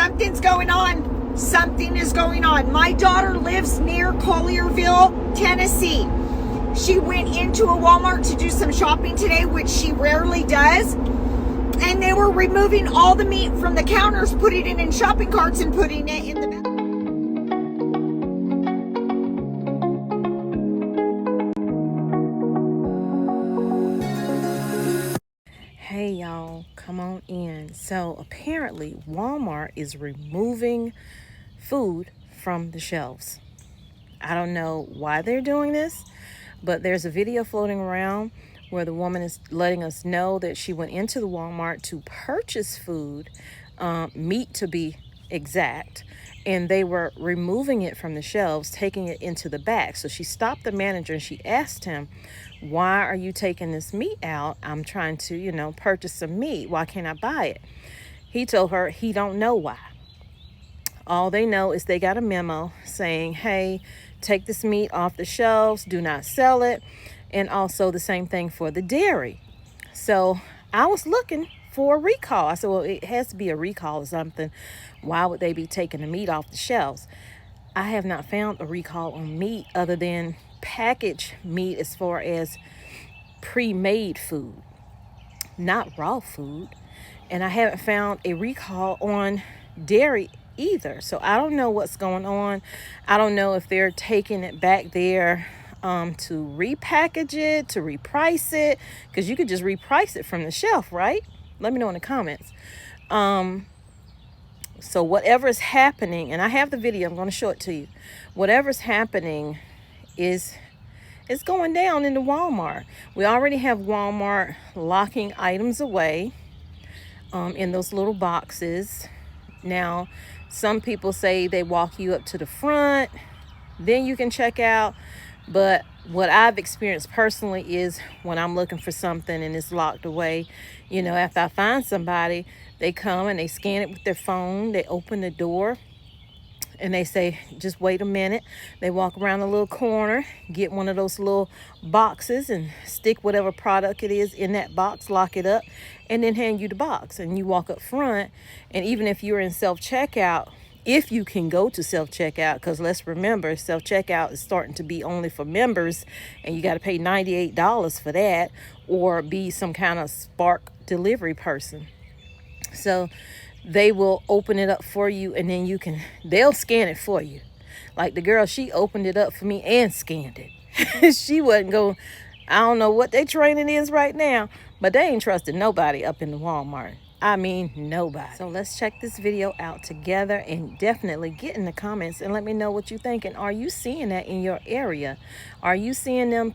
something's going on. Something is going on. My daughter lives near Collierville, Tennessee. She went into a Walmart to do some shopping today, which she rarely does. And they were removing all the meat from the counters, putting it in shopping carts and putting it in the back. Hey y'all, come on in. So apparently Walmart is removing food from the shelves. I don't know why they're doing this, but there's a video floating around where the woman is letting us know that she went into the Walmart to purchase food, meat to be exact, and they were removing it from the shelves, taking it into the back. So she stopped the manager and she asked him, why are you taking this meat out? I'm trying to, purchase some meat. Why can't I buy it? He told her he don't know why. All they know is they got a memo saying, hey, take this meat off the shelves, do not sell it. And also the same thing for the dairy. So I was looking for a recall. I said, well, it has to be a recall or something. Why would they be taking the meat off the shelves? I have not found a recall on meat other than packaged meat as far as pre-made food, not raw food. And I haven't found a recall on dairy either. So I don't know what's going on. I don't know if they're taking it back there to repackage it, to reprice it, because you could just reprice it from the shelf, right? Let me know in the comments. So whatever is happening, and I have the video, I'm going to show it to you. Whatever's happening is going down into Walmart. We already have Walmart locking items away in those little boxes. Now, some people say they walk you up to the front, then you can check out. But what I've experienced personally is when I'm looking for something and it's locked away, after I find somebody, they come and they scan it with their phone. They open the door and they say, just wait a minute. They walk around a little corner, get one of those little boxes and stick whatever product it is in that box, lock it up, and then hand you the box. And you walk up front. And even if you're in self-checkout, if you can go to self-checkout, because let's remember, self-checkout is starting to be only for members, and you got to pay $98 for that, or be some kind of Spark delivery person. So they will open it up for you, and then they'll scan it for you. Like the girl, she opened it up for me and scanned it. She wasn't going, I don't know what their training is right now, but they ain't trusting nobody up in the Walmart. I mean, nobody. So let's check this video out together, and definitely get in the comments and let me know what you think. And are you seeing that in your area? Are you seeing them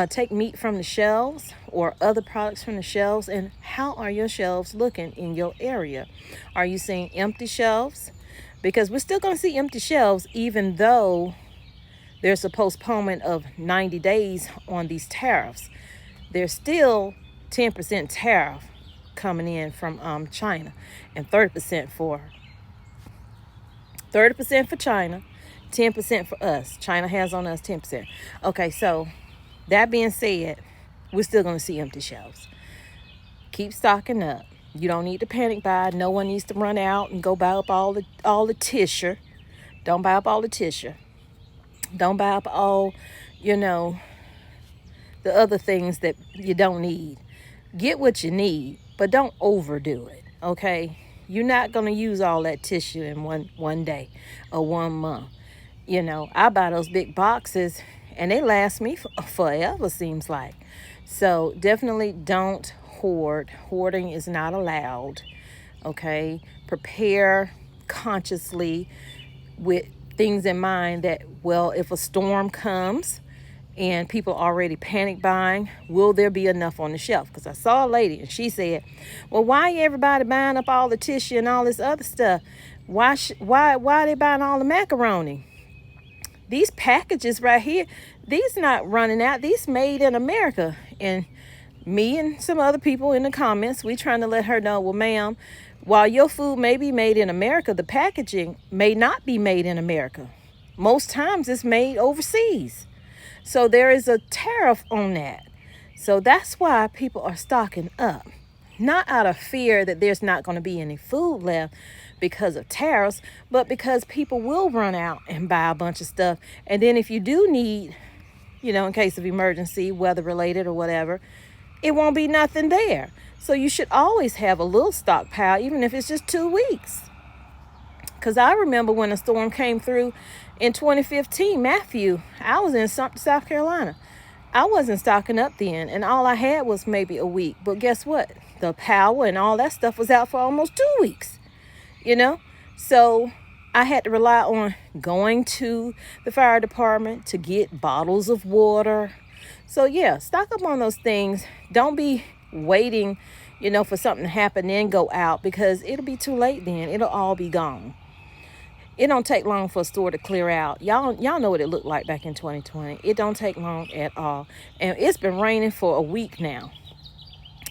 take meat from the shelves or other products from the shelves? And how are your shelves looking in your area? Are you seeing empty shelves? Because we're still going to see empty shelves, even though there's a postponement of 90 days on these tariffs. There's still 10% tariff coming in from China, and 30% for China, 10% for us. China has on us 10%. Okay, so that being said, we're still going to see empty shelves. Keep stocking up. You don't need to panic buy. No one needs to run out and go buy up all the tissue. Don't buy up all the tissue. Don't buy up all, the other things that you don't need. Get what you need, but don't overdo it, okay? You're not going to use all that tissue in one day or 1 month. I buy those big boxes, and they last me forever, seems like. So definitely don't hoard. Hoarding is not allowed, okay? Prepare consciously with things in mind that, well, if a storm comes and people already panic buying, will there be enough on the shelf? Because I saw a lady and she said, well, why everybody buying up all the tissue and all this other stuff? Why are they buying all the macaroni? These packages right here, these not running out. These made in America. And me and some other people in the comments, we trying to let her know, well, ma'am, while your food may be made in America, the packaging may not be made in America. Most times it's made overseas. So there is a tariff on that. So that's why people are stocking up. not out of fear that there's not going to be any food left because of tariffs, but because people will run out and buy a bunch of stuff. And then if you do need, in case of emergency, weather related or whatever, it won't be nothing there. So you should always have a little stockpile, even if it's just 2 weeks. Because I remember when a storm came through in 2015, Matthew, I was in South Carolina. I wasn't stocking up then, and all I had was maybe a week. But guess what? The power and all that stuff was out for almost 2 weeks, So I had to rely on going to the fire department to get bottles of water. So yeah, stock up on those things. Don't be waiting, for something to happen, then go out, because it'll be too late then. It'll all be gone. It don't take long for a store to clear out. Y'all know what it looked like back in 2020. It don't take long at all. And it's been raining for a week now.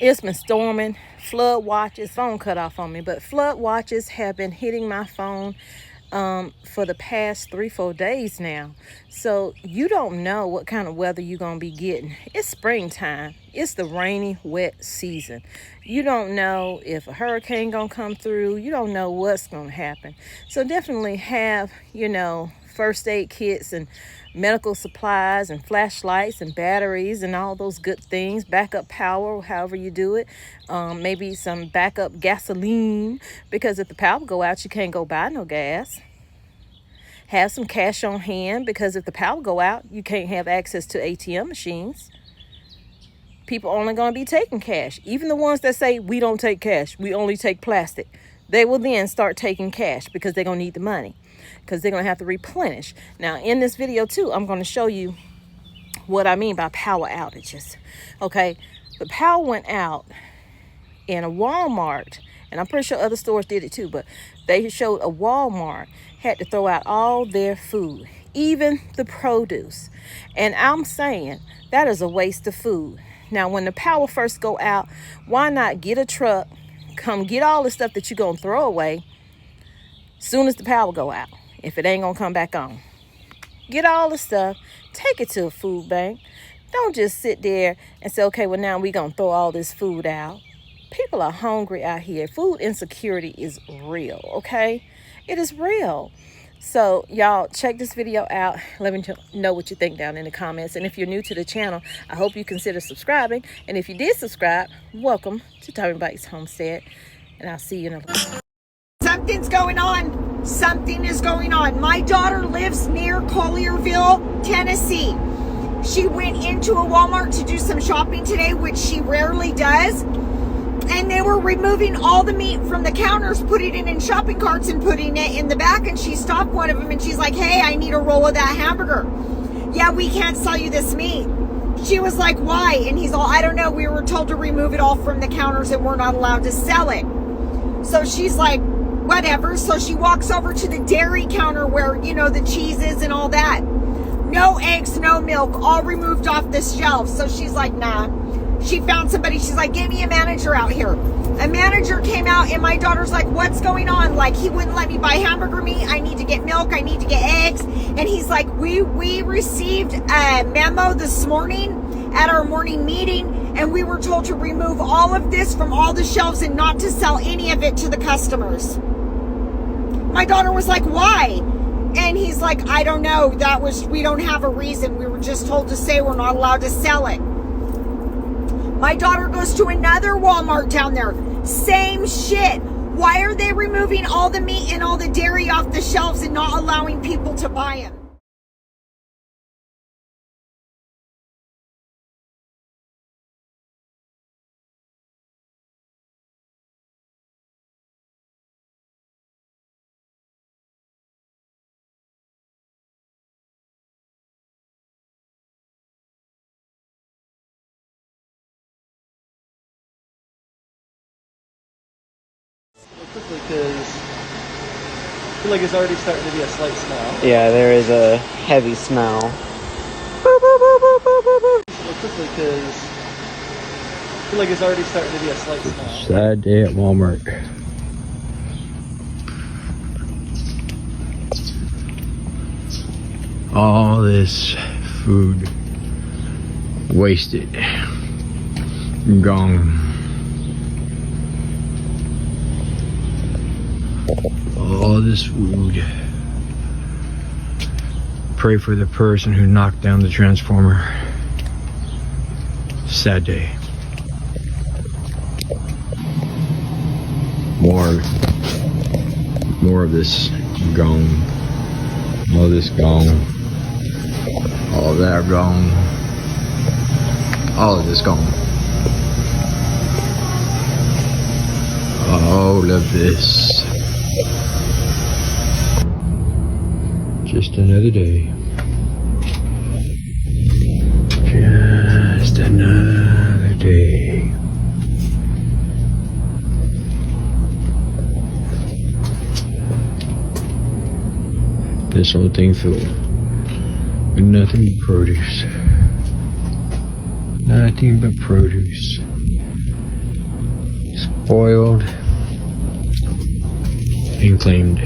It's been storming. Flood watches, phone cut off on me, but flood watches have been hitting my phone for the past 3-4 days now. So you don't know what kind of weather you're going to be getting. It's springtime. It's the rainy, wet season. You don't know if a hurricane going to come through. You don't know what's going to happen. So definitely have, first aid kits and medical supplies and flashlights and batteries and all those good things. Backup power, however you do it. Maybe some backup gasoline, because if the power go out, you can't go buy no gas. Have some cash on hand, because if the power go out, you can't have access to ATM machines. People only going to be taking cash. Even the ones that say, we don't take cash, we only take plastic. They will then start taking cash, because they're going to need the money, because they're going to have to replenish. Now, in this video, too, I'm going to show you what I mean by power outages. Okay, the power went out in a Walmart, and I'm pretty sure other stores did it, too, but they showed a Walmart had to throw out all their food, even the produce. And I'm saying that is a waste of food. Now, when the power first go out, why not get a truck, come get all the stuff that you're going to throw away soon as the power go out, if it ain't going to come back on. Get all the stuff, take it to a food bank. Don't just sit there and say, okay, well, now we're going to throw all this food out. People are hungry out here. Food insecurity is real, okay? It is real. So y'all check this video out. Let me know what you think down in the comments. And if you're new to the channel, I hope you consider subscribing. And if you did subscribe, welcome to Tommy Bites Homestead. And I'll see you in a little. Something's going on. Something is going on. My daughter lives near Collierville, Tennessee. She went into a Walmart to do some shopping today, which she rarely does. And they were removing all the meat from the counters, putting it in shopping carts and putting it in the back. And she stopped one of them and she's like, hey, I need a roll of that hamburger. Yeah, we can't sell you this meat. She was like, why? And he's all, I don't know. We were told to remove it all from the counters and we're not allowed to sell it. So she's like, whatever. So she walks over to the dairy counter where, the cheeses and all that. No eggs, no milk, all removed off the shelf. So she's like, nah. She found somebody. She's like, get me a manager out here. A manager came out and my daughter's like, what's going on? Like, he wouldn't let me buy hamburger meat. I need to get milk. I need to get eggs. And he's like, we received a memo this morning at our morning meeting, and we were told to remove all of this from all the shelves and not to sell any of it to the customers. My daughter was like, why? And he's like, I don't know. We don't have a reason. We were just told to say we're not allowed to sell it. My daughter goes to another Walmart down there. Same shit. Why are they removing all the meat and all the dairy off the shelves and not allowing people to buy them? Quickly, because I feel like it's already starting to be a slight smell. Yeah, there is a heavy smell. Quickly, because I feel like it's already starting to be a slight smell. Sad day at Walmart. All this food wasted, gone. All this food. Pray for the person who knocked down the transformer. Sad day. More of this gone. All this gone. All that gone. All of this gone. All of this. Just another day. Just another day. This whole thing filled with nothing but produce. Nothing but produce. Spoiled and claimed.